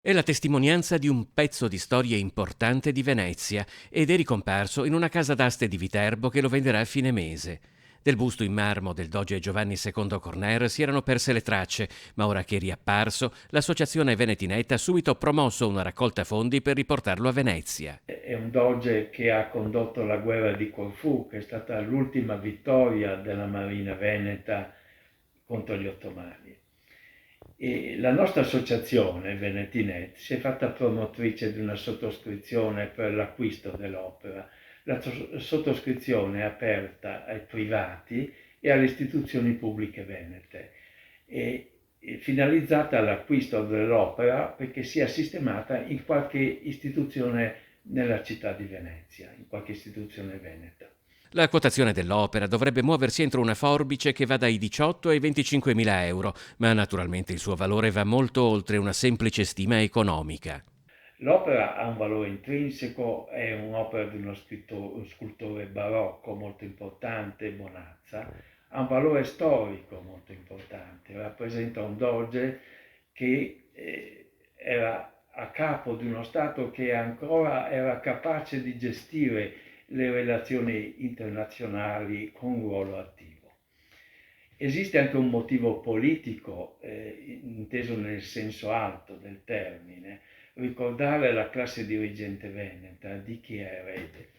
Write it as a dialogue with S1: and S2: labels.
S1: È la testimonianza di un pezzo di storia importante di Venezia ed è ricomparso in una casa d'aste di Viterbo che lo venderà a fine mese. Del busto in marmo del doge Giovanni II Corner si erano perse le tracce, ma ora che è riapparso, l'associazione Venetinetta ha subito promosso una raccolta fondi per riportarlo a Venezia.
S2: È un doge che ha condotto la guerra di Corfù, che è stata l'ultima vittoria della Marina Veneta contro gli Ottomani. E la nostra associazione, Venetinet, si è fatta promotrice di una sottoscrizione per l'acquisto dell'opera. La sottoscrizione è aperta ai privati e alle istituzioni pubbliche venete e finalizzata all'acquisto dell'opera perché sia sistemata in qualche istituzione nella città di Venezia, in qualche istituzione veneta.
S1: La quotazione dell'opera dovrebbe muoversi entro una forbice che va dai 18 ai 25 mila euro, ma naturalmente il suo valore va molto oltre una semplice stima economica.
S2: L'opera ha un valore intrinseco, è un'opera di uno scultore barocco molto importante, Bonazza, ha un valore storico molto importante, rappresenta un doge che era a capo di uno Stato che ancora era capace di gestire le relazioni internazionali con un ruolo attivo. Esiste anche un motivo politico, inteso nel senso alto del termine, ricordare la classe dirigente veneta di chi è erede.